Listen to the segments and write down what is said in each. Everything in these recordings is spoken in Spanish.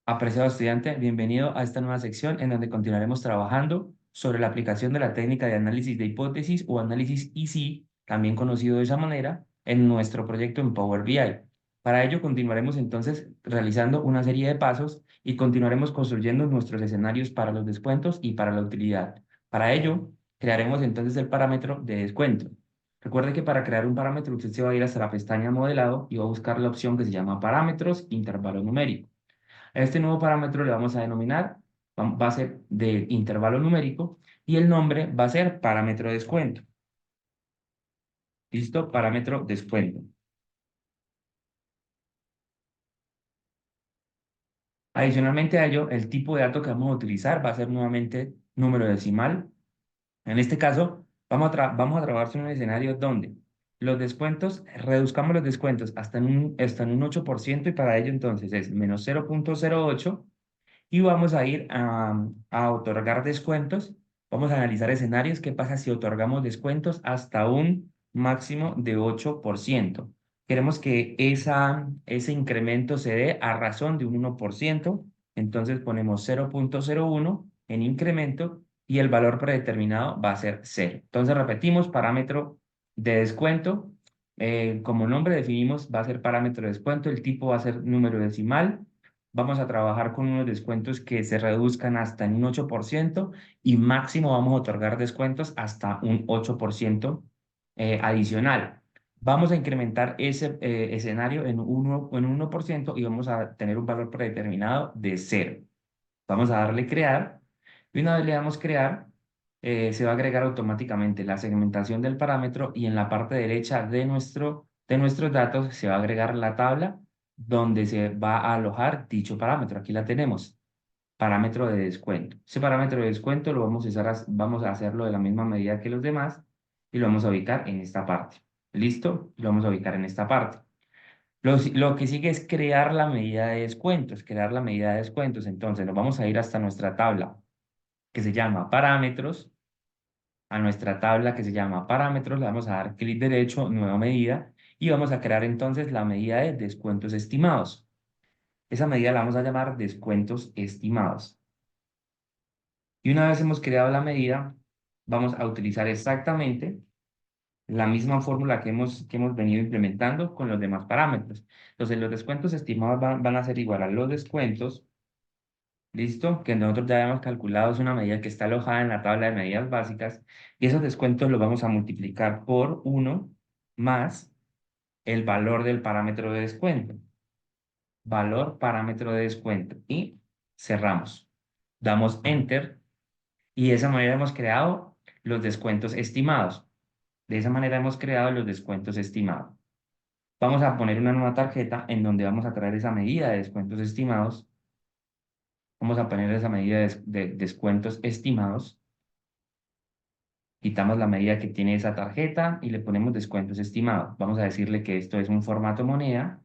Apreciado estudiante, bienvenido a esta nueva sección en donde continuaremos trabajando sobre la aplicación de la técnica de análisis de hipótesis o análisis EC, también conocido de esa manera, en nuestro proyecto en Power BI. Para ello continuaremos entonces realizando una serie de pasos y continuaremos construyendo nuestros escenarios para los descuentos y para la utilidad. Para ello, crearemos entonces el parámetro de descuento. Recuerde que para crear un parámetro usted se va a ir hasta la pestaña modelado y va a buscar la opción que se llama parámetros intervalo numérico. A este nuevo parámetro le vamos a denominar, va a ser de intervalo numérico y el nombre va a ser parámetro descuento. ¿Listo? Parámetro descuento. Adicionalmente a ello, el tipo de dato que vamos a utilizar va a ser nuevamente número decimal. En este caso, vamos a trabajar en un escenario donde los descuentos, reduzcamos los descuentos hasta en un 8% y para ello entonces es menos 0,08 y vamos a ir a otorgar descuentos. Vamos a analizar escenarios. ¿Qué pasa si otorgamos descuentos hasta un máximo de 8%? Queremos que ese incremento se dé a razón de un 1%. Entonces ponemos 0,01 en incremento y el valor predeterminado va a ser 0. Entonces repetimos, parámetro de descuento. Como nombre definimos, va a ser parámetro de descuento. El tipo va a ser número decimal. Vamos a trabajar con unos descuentos que se reduzcan hasta en un 8% y máximo vamos a otorgar descuentos hasta un 8% adicional. Vamos a incrementar ese escenario en un 1% y vamos a tener un valor predeterminado de 0. Vamos a darle crear y una vez le damos crear, se va a agregar automáticamente la segmentación del parámetro y en la parte derecha de nuestros datos se va a agregar la tabla donde se va a alojar dicho parámetro. Aquí la tenemos, parámetro de descuento. Ese parámetro de descuento lo vamos a usar, vamos a hacerlo de la misma medida que los demás y lo vamos a ubicar en esta parte. ¿Listo? Lo vamos a ubicar en esta parte. Lo que sigue es crear la medida de descuentos, crear la medida de descuentos. Entonces nos vamos a ir hasta nuestra tabla que se llama parámetros, a nuestra tabla que se llama parámetros, le vamos a dar clic derecho, nueva medida, y vamos a crear entonces la medida de descuentos estimados. Esa medida la vamos a llamar descuentos estimados. Y una vez hemos creado la medida, vamos a utilizar exactamente la misma fórmula que hemos venido implementando con los demás parámetros. Entonces, los descuentos estimados van a ser igual a los descuentos, ¿listo? Que nosotros ya habíamos calculado, es una medida que está alojada en la tabla de medidas básicas, y esos descuentos los vamos a multiplicar por 1 más el valor del parámetro de descuento. Valor parámetro de descuento. Y cerramos. Damos Enter, y de esa manera hemos creado los descuentos estimados. De esa manera hemos creado los descuentos estimados. Vamos a poner una nueva tarjeta en donde vamos a traer esa medida de descuentos estimados. Vamos a poner esa medida de descuentos estimados. Quitamos la medida que tiene esa tarjeta y le ponemos descuentos estimados. Vamos a decirle que esto es un formato moneda,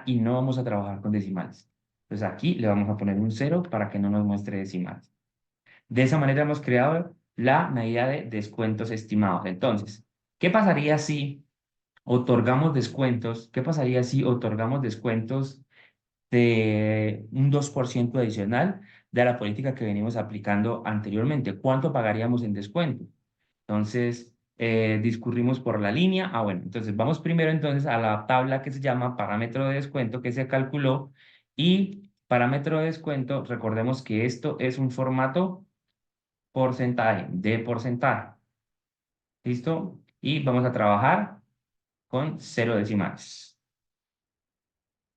y no vamos a trabajar con decimales. Entonces aquí le vamos a poner un 0 para que no nos muestre decimales. De esa manera hemos creado la medida de descuentos estimados. Entonces, ¿qué pasaría si otorgamos descuentos? ¿Qué pasaría si otorgamos descuentos de un 2% adicional de la política que venimos aplicando anteriormente? ¿Cuánto pagaríamos en descuento? Entonces, discurrimos por la línea. Bueno, entonces vamos primero entonces a la tabla que se llama parámetro de descuento que se calculó y parámetro de descuento, recordemos que esto es un formato porcentaje, de porcentaje. ¿Listo? Y vamos a trabajar con 0 decimales.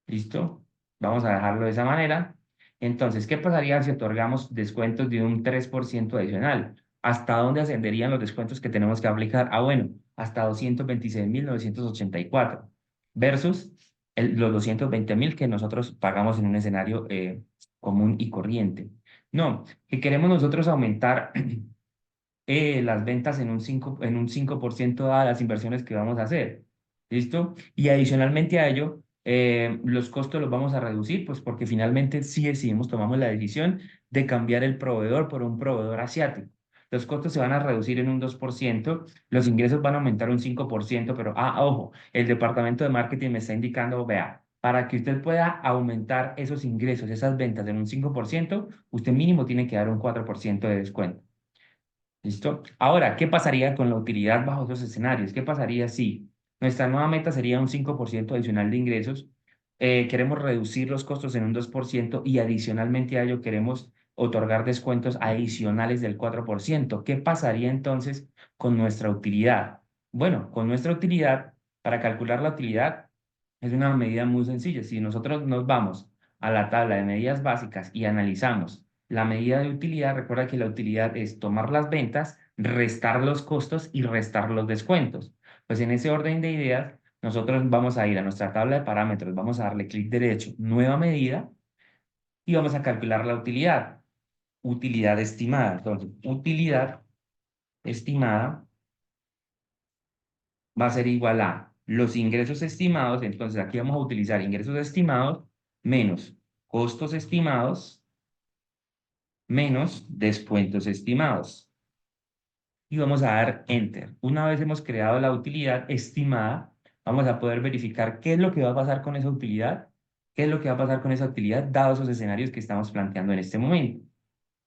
¿Listo? Vamos a dejarlo de esa manera. Entonces, ¿qué pasaría si otorgamos descuentos de un 3% adicional? ¿Hasta dónde ascenderían los descuentos que tenemos que aplicar? Bueno, hasta 226.984 versus los 220.000 que nosotros pagamos en un escenario común y corriente. No, que queremos nosotros aumentar las ventas en un 5% dadas las inversiones que vamos a hacer. ¿Listo? Y adicionalmente a ello, los costos los vamos a reducir, pues porque finalmente sí decidimos, tomamos la decisión de cambiar el proveedor por un proveedor asiático. Los costos se van a reducir en un 2%, los ingresos van a aumentar un 5%, pero, ojo, el departamento de marketing me está indicando, vea, para que usted pueda aumentar esos ingresos, esas ventas en un 5%, usted mínimo tiene que dar un 4% de descuento. ¿Listo? Ahora, ¿qué pasaría con la utilidad bajo esos escenarios? ¿Qué pasaría si nuestra nueva meta sería un 5% adicional de ingresos? Queremos reducir los costos en un 2% y adicionalmente a ello queremos otorgar descuentos adicionales del 4%. ¿Qué pasaría entonces con nuestra utilidad? Bueno, con nuestra utilidad, para calcular la utilidad, es una medida muy sencilla. Si nosotros nos vamos a la tabla de medidas básicas y analizamos la medida de utilidad, recuerda que la utilidad es tomar las ventas, restar los costos y restar los descuentos. Pues en ese orden de ideas, nosotros vamos a ir a nuestra tabla de parámetros, vamos a darle clic derecho, nueva medida, y vamos a calcular la utilidad. Utilidad estimada. Entonces, utilidad estimada va a ser igual a los ingresos estimados. Entonces, aquí vamos a utilizar ingresos estimados menos costos estimados menos descuentos estimados. Y vamos a dar Enter. Una vez hemos creado la utilidad estimada, vamos a poder verificar qué es lo que va a pasar con esa utilidad, qué es lo que va a pasar con esa utilidad, dados esos escenarios que estamos planteando en este momento.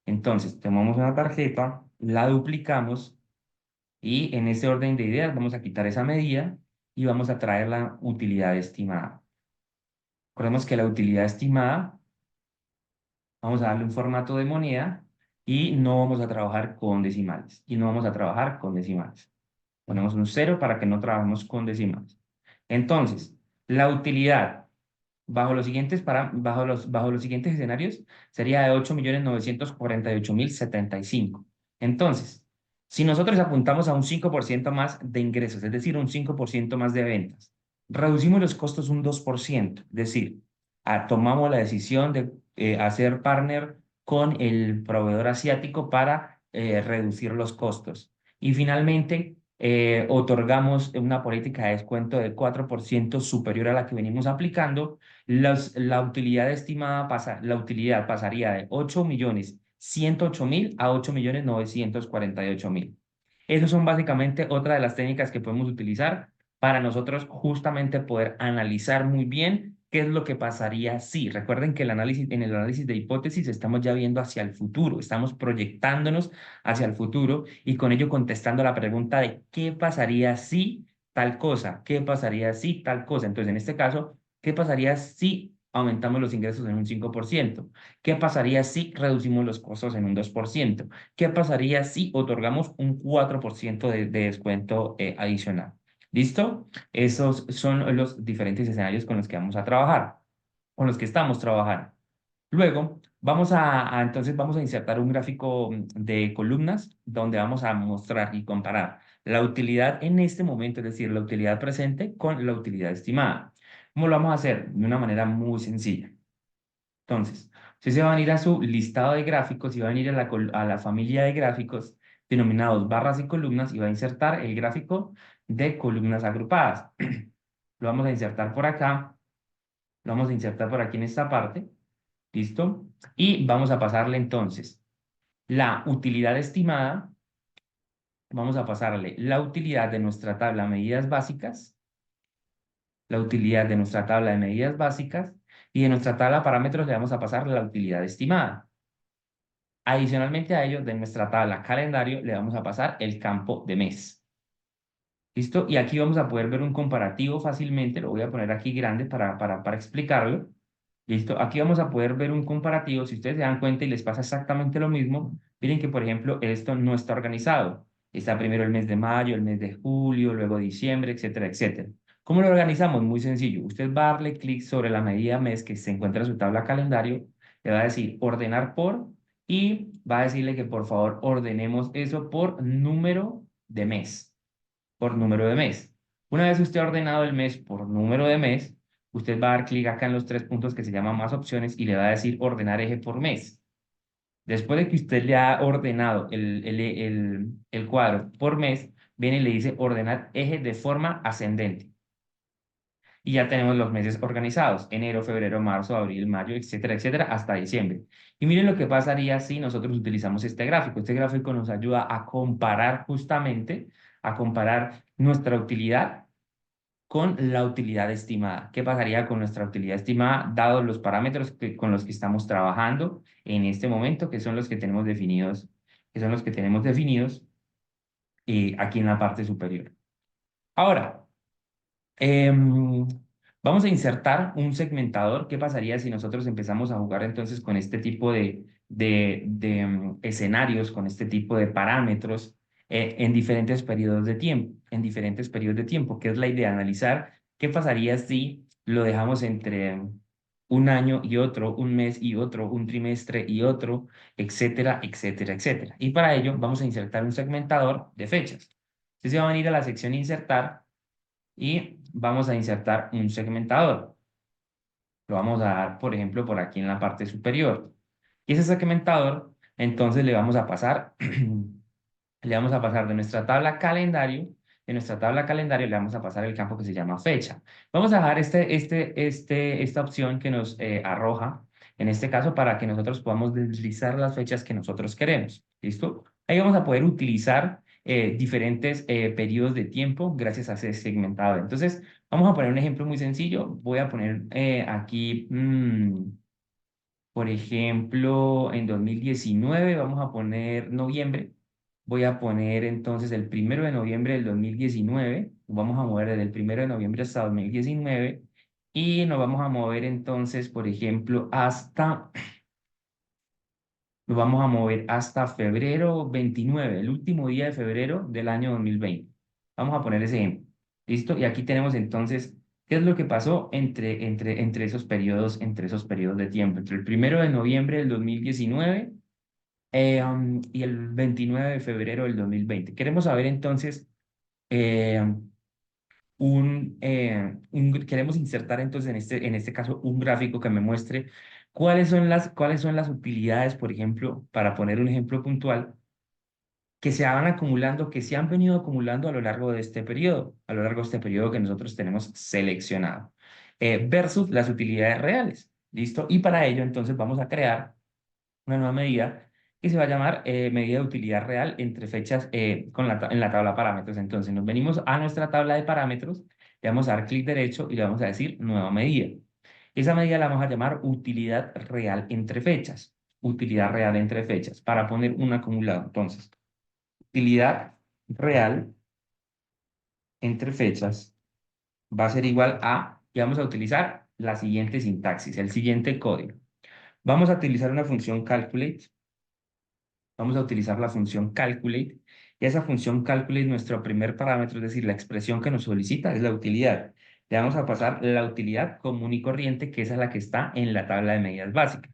Entonces, tomamos una tarjeta, la duplicamos y en este orden de ideas vamos a quitar esa medida y vamos a traer la utilidad estimada. Recordemos que la utilidad estimada, vamos a darle un formato de moneda y no vamos a trabajar con decimales. Y no vamos a trabajar con decimales. Ponemos un cero para que no trabajemos con decimales. Entonces, la utilidad bajo los siguientes escenarios sería de 8.948.075. Entonces, si nosotros apuntamos a un 5% más de ingresos, es decir, un 5% más de ventas, reducimos los costos un 2%, es decir, tomamos la decisión de hacer partner con el proveedor asiático para reducir los costos. Y finalmente, otorgamos una política de descuento del 4% superior a la que venimos aplicando. La utilidad estimada la utilidad pasaría de 8.108.000 a 8.948.000. Esas son básicamente otra de las técnicas que podemos utilizar para nosotros justamente poder analizar muy bien qué es lo que pasaría si. Recuerden que en el análisis de hipótesis estamos ya viendo hacia el futuro, estamos proyectándonos hacia el futuro y con ello contestando la pregunta de qué pasaría si tal cosa, qué pasaría si tal cosa. Entonces, en este caso, ¿qué pasaría si aumentamos los ingresos en un 5%? ¿Qué pasaría si reducimos los costos en un 2%? ¿Qué pasaría si otorgamos un 4% de descuento adicional? ¿Listo? Esos son los diferentes escenarios con los que vamos a trabajar, con los que estamos trabajando. Luego, entonces vamos a insertar un gráfico de columnas donde vamos a mostrar y comparar la utilidad en este momento, es decir, la utilidad presente con la utilidad estimada. ¿Cómo lo vamos a hacer? De una manera muy sencilla. Entonces, ustedes se van a ir a su listado de gráficos y van a ir a la familia de gráficos denominados barras y columnas y va a insertar el gráfico de columnas agrupadas. Lo vamos a insertar por acá, lo vamos a insertar por aquí en esta parte. ¿Listo? Y vamos a pasarle entonces la utilidad estimada, vamos a pasarle la utilidad de nuestra tabla de medidas básicas, la utilidad de nuestra tabla de medidas básicas y de nuestra tabla de parámetros le vamos a pasar la utilidad estimada. Adicionalmente a ello, de nuestra tabla calendario le vamos a pasar el campo de mes. ¿Listo? Y aquí vamos a poder ver un comparativo fácilmente, lo voy a poner aquí grande para explicarlo. ¿Listo? Aquí vamos a poder ver un comparativo. Si ustedes se dan cuenta y les pasa exactamente lo mismo, miren que, por ejemplo, esto no está organizado. Está primero el mes de mayo, el mes de julio, luego diciembre, etcétera, etcétera. ¿Cómo lo organizamos? Muy sencillo. Usted va a darle clic sobre la medida mes que se encuentra en su tabla calendario, le va a decir ordenar por y va a decirle que por favor ordenemos eso por número de mes. Por número de mes. Una vez usted ha ordenado el mes por número de mes, usted va a dar clic acá en los tres puntos que se llaman más opciones y le va a decir ordenar eje por mes. Después de que usted le ha ordenado el cuadro por mes, viene y le dice ordenar eje de forma ascendente. Y ya tenemos los meses organizados, enero, febrero, marzo, abril, mayo, etcétera, etcétera, hasta diciembre. Y miren lo que pasaría si nosotros utilizamos este gráfico. Este gráfico nos ayuda a comparar justamente, a comparar nuestra utilidad con la utilidad estimada. ¿Qué pasaría con nuestra utilidad estimada, dados los parámetros con los que estamos trabajando en este momento, que son los que tenemos definidos, aquí en la parte superior? Ahora, Em, vamos a insertar un segmentador. ¿Qué pasaría si nosotros empezamos a jugar entonces con este tipo de escenarios, con este tipo de parámetros en diferentes periodos de tiempo? En diferentes periodos de tiempo, que es la idea, analizar qué pasaría si lo dejamos entre un año y otro, un mes y otro, un trimestre y otro, etcétera, etcétera, etcétera. Y para ello vamos a insertar un segmentador de fechas. Entonces se va a venir a la sección insertar y vamos a insertar un segmentador. Lo vamos a dar, por ejemplo, por aquí en la parte superior. Y ese segmentador, entonces le vamos a pasar de nuestra tabla calendario le vamos a pasar el campo que se llama fecha. Vamos a dejar esta opción que nos arroja, en este caso, para que nosotros podamos deslizar las fechas que nosotros queremos. ¿Listo? Ahí vamos a poder utilizar diferentes periodos de tiempo gracias a ese segmentador. Entonces, vamos a poner un ejemplo muy sencillo. Voy a poner aquí, por ejemplo, en 2019, vamos a poner noviembre. Voy a poner entonces el 1 de noviembre del 2019. Vamos a mover desde el 1 de noviembre hasta 2019. Y nos vamos a mover entonces, por ejemplo, nos vamos a mover hasta febrero 29, el último día de febrero del año 2020. Vamos a poner ese ejemplo. ¿Listo? Y aquí tenemos entonces qué es lo que pasó entre esos periodos de tiempo, entre el 1 de noviembre del 2019 y el 29 de febrero del 2020. Queremos saber entonces eh, queremos insertar entonces en este caso un gráfico que me muestre cuáles son las utilidades, por ejemplo, para poner un ejemplo puntual, que se van acumulando, que se han venido acumulando a lo largo de este periodo, a lo largo de este periodo que nosotros tenemos seleccionado, versus las utilidades reales. ¿Listo? Y para ello entonces vamos a crear una nueva medida que se va a llamar medida de utilidad real entre fechas en la tabla de parámetros. Entonces nos venimos a nuestra tabla de parámetros, le vamos a dar clic derecho y le vamos a decir nueva medida. Esa medida la vamos a llamar utilidad real entre fechas. Utilidad real entre fechas para poner un acumulado. Entonces, utilidad real entre fechas va a ser igual a, y vamos a utilizar la siguiente sintaxis, el siguiente código. Vamos a utilizar una función calculate. Vamos a utilizar la función calculate. Y esa función calculate, nuestro primer parámetro, es decir, la expresión que nos solicita es la utilidad. Le vamos a pasar la utilidad común y corriente, que esa es la que está en la tabla de medidas básicas.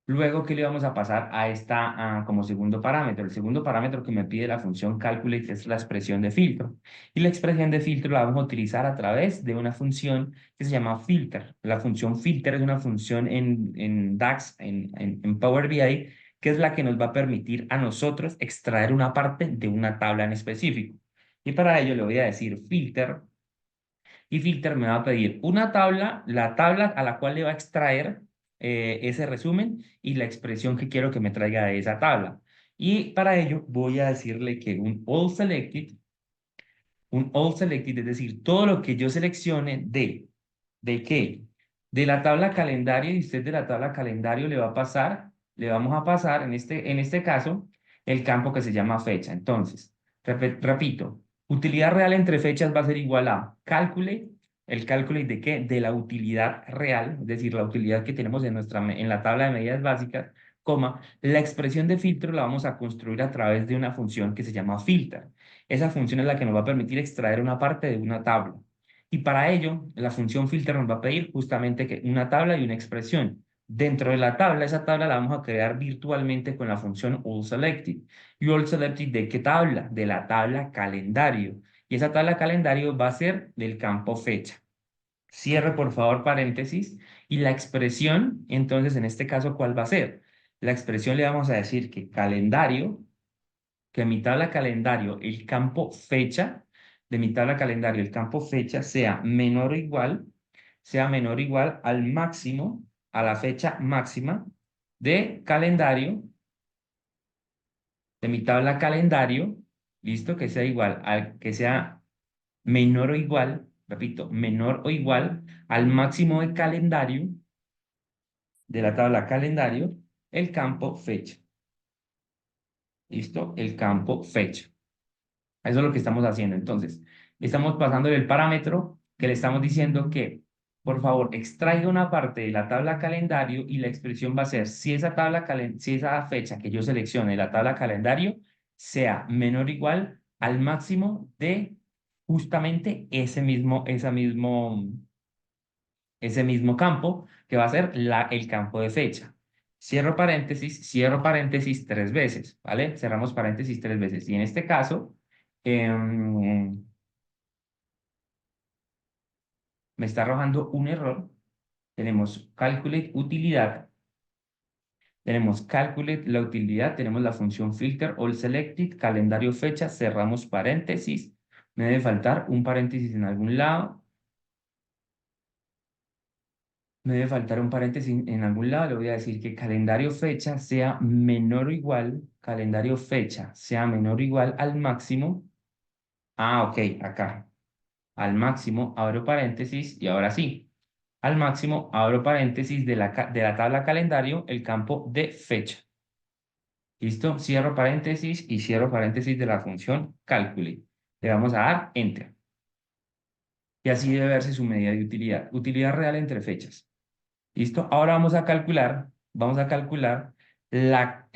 Luego, ¿qué le vamos a pasar a como segundo parámetro? El segundo parámetro que me pide la función calculate es la expresión de filtro. Y la expresión de filtro la vamos a utilizar a través de una función que se llama filter. La función filter es una función en DAX, en Power BI, que es la que nos va a permitir a nosotros extraer una parte de una tabla en específico. Y para ello le voy a decir filter, y filter me va a pedir una tabla, la tabla a la cual le va a extraer ese resumen y la expresión que quiero que me traiga de esa tabla. Y para ello voy a decirle que un all selected, es decir, todo lo que yo seleccione ¿de qué? De la tabla calendario, y usted de la tabla calendario le vamos a pasar en este caso el campo que se llama fecha. Entonces, repito, utilidad real entre fechas va a ser igual a calculate. ¿El calculate de qué? De la utilidad real, es decir, la utilidad que tenemos en la tabla de medidas básicas, coma, la expresión de filtro la vamos a construir a través de una función que se llama filter. Esa función es la que nos va a permitir extraer una parte de una tabla. Y para ello, la función filter nos va a pedir justamente que una tabla y una expresión. Dentro de la tabla, esa tabla la vamos a crear virtualmente con la función allSelected. ¿Y allSelected de qué tabla? De la tabla calendario. Y esa tabla calendario va a ser del campo fecha. Cierre, por favor, paréntesis. Y la expresión, entonces, en este caso, ¿cuál va a ser? La expresión le vamos a decir que mi tabla calendario, el campo fecha, de mi tabla calendario, el campo fecha sea menor o igual al máximo, a la fecha máxima de calendario, de mi tabla calendario, listo, que sea igual al, que sea menor o igual, repito, menor o igual al máximo de calendario de la tabla calendario, el campo fecha. ¿Listo? El campo fecha. Eso es lo que estamos haciendo. Entonces, estamos pasando el parámetro que le estamos diciendo que, por favor, extraiga una parte de la tabla calendario y la expresión va a ser si esa si esa fecha que yo seleccione de la tabla calendario sea menor o igual al máximo de justamente ese mismo campo, que va a ser el campo de fecha. Cierro paréntesis tres veces, ¿vale? Cerramos paréntesis tres veces. Y en este caso, me está arrojando un error. Tenemos calculate utilidad, tenemos calculate la utilidad, tenemos la función filter all selected, calendario fecha, cerramos paréntesis. Me debe faltar un paréntesis en algún lado. Me debe faltar un paréntesis en algún lado. Le voy a decir que calendario fecha sea menor o igual, calendario fecha sea menor o igual al máximo. Ah, ok, acá. Al máximo, abro paréntesis y ahora sí. Al máximo, abro paréntesis de la tabla calendario, el campo de fecha. ¿Listo? Cierro paréntesis y cierro paréntesis de la función calculate. Le vamos a dar enter. Y así debe verse su medida de utilidad. Utilidad real entre fechas. ¿Listo? Ahora vamos a calcular la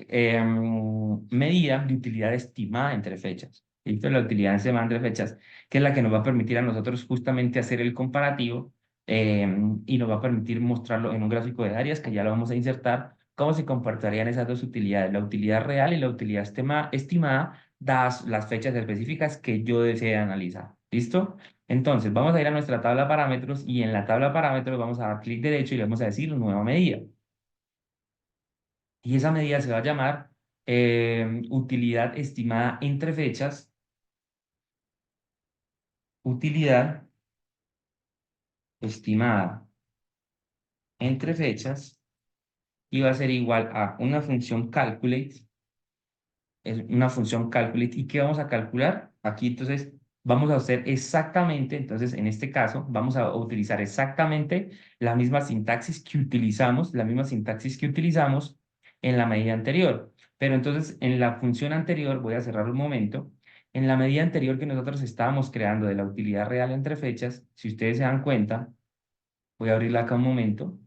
medida de utilidad estimada entre fechas. ¿Listo? La utilidad estimada entre fechas, que es la que nos va a permitir a nosotros justamente hacer el comparativo y nos va a permitir mostrarlo en un gráfico de áreas que ya lo vamos a insertar, cómo se comportarían esas dos utilidades, la utilidad real y la utilidad estimada, dadas las fechas específicas que yo desee analizar. ¿Listo? Entonces, vamos a ir a nuestra tabla de parámetros y en la tabla de parámetros vamos a dar clic derecho y le vamos a decir nueva medida. Y esa medida se va a llamar utilidad estimada entre fechas, utilidad estimada entre fechas, y va a ser igual a una función calculate, es una función calculate. ¿Y qué vamos a calcular? Aquí entonces vamos a hacer exactamente, entonces en este caso vamos a utilizar exactamente la misma sintaxis que utilizamos, en la medida anterior. Pero entonces en la función anterior, voy a cerrar un momento, en la medida anterior que nosotros estábamos creando de la utilidad real entre fechas, si ustedes se dan cuenta, voy a abrirla acá un momento.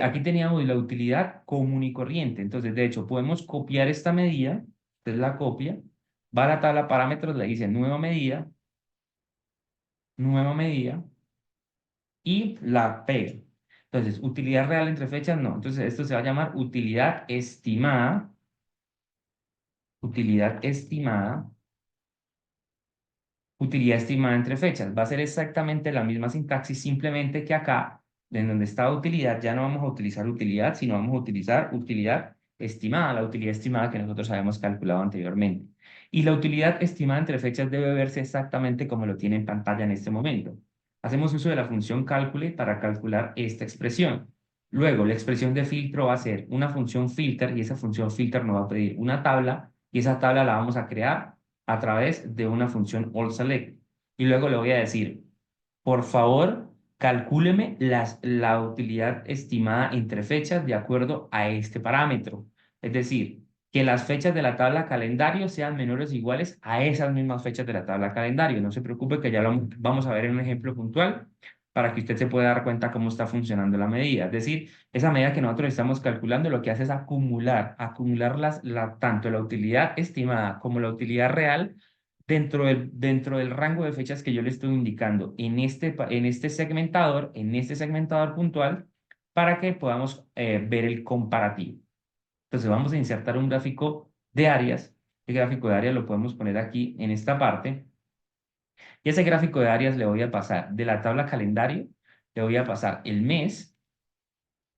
Aquí teníamos la utilidad común y corriente. Entonces, de hecho, podemos copiar esta medida. Entonces la copia, va a la tabla parámetros, le dice nueva medida, y la pega. Entonces, utilidad real entre fechas, no. Entonces, esto se va a llamar utilidad estimada entre fechas. Va a ser exactamente la misma sintaxis, simplemente que acá, en donde está utilidad, ya no vamos a utilizar utilidad, sino vamos a utilizar utilidad estimada, la utilidad estimada que nosotros habíamos calculado anteriormente. Y la utilidad estimada entre fechas debe verse exactamente como lo tiene en pantalla en este momento. Hacemos uso de la función calculate para calcular esta expresión. Luego, la expresión de filtro va a ser una función filter y esa función filter nos va a pedir una tabla y esa tabla la vamos a crear a través de una función allSelect. Y luego le voy a decir, por favor, calcúleme la utilidad estimada entre fechas de acuerdo a este parámetro. Es decir, que las fechas de la tabla calendario sean menores o iguales a esas mismas fechas de la tabla calendario. No se preocupe que ya lo vamos a ver en un ejemplo puntual para que usted se pueda dar cuenta cómo está funcionando la medida. Es decir, esa medida que nosotros estamos calculando lo que hace es acumular tanto la utilidad estimada como la utilidad real dentro del rango de fechas que yo le estoy indicando en este segmentador puntual, para que podamos ver el comparativo. Entonces vamos a insertar un gráfico de áreas. El gráfico de áreas lo podemos poner aquí en esta parte. Y ese gráfico de áreas le voy a pasar de la tabla calendario, le voy a pasar el mes,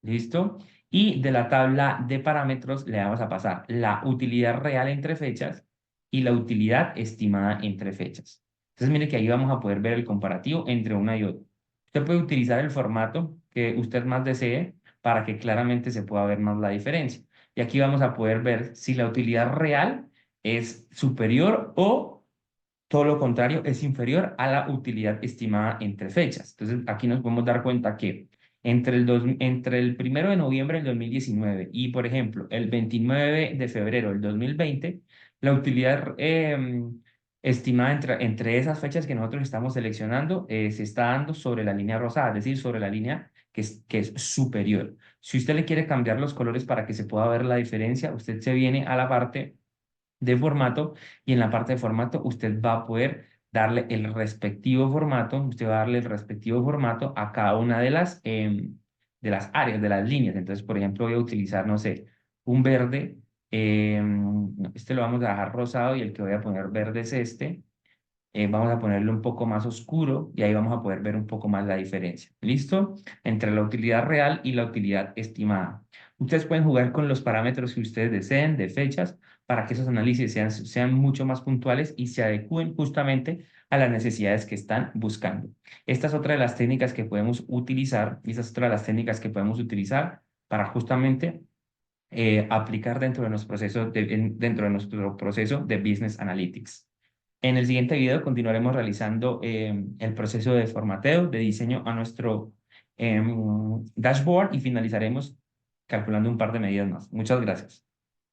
¿listo? Y de la tabla de parámetros le vamos a pasar la utilidad real entre fechas y la utilidad estimada entre fechas. Entonces mire que ahí vamos a poder ver el comparativo entre una y otra. Usted puede utilizar el formato que usted más desee para que claramente se pueda ver más la diferencia. Y aquí vamos a poder ver si la utilidad real es superior o Todo lo contrario, es inferior a la utilidad estimada entre fechas. Entonces, aquí nos podemos dar cuenta que entre el 1 de noviembre del 2019 y, por ejemplo, el 29 de febrero del 2020, la utilidad estimada entre esas fechas que nosotros estamos seleccionando se está dando sobre la línea rosada, es decir, sobre la línea que es superior. Si usted le quiere cambiar los colores para que se pueda ver la diferencia, usted se viene a la parte de formato y en la parte de formato usted va a poder darle el respectivo formato, usted va a darle el respectivo formato a cada una de las áreas, de las líneas. Entonces, por ejemplo, voy a utilizar, no sé, un verde, este lo vamos a dejar rosado y el que voy a poner verde es este. Vamos a ponerlo un poco más oscuro y ahí vamos a poder ver un poco más la diferencia. ¿Listo? Entre la utilidad real y la utilidad estimada. Ustedes pueden jugar con los parámetros que ustedes deseen de fechas para que esos análisis sean mucho más puntuales y se adecúen justamente a las necesidades que están buscando. Esta es otra de las técnicas que podemos utilizar, y esta es otra de las técnicas que podemos utilizar para justamente aplicar dentro de nuestro proceso de Business Analytics. En el siguiente video continuaremos realizando el proceso de formateo, de diseño a nuestro dashboard y finalizaremos calculando un par de medidas más. Muchas gracias.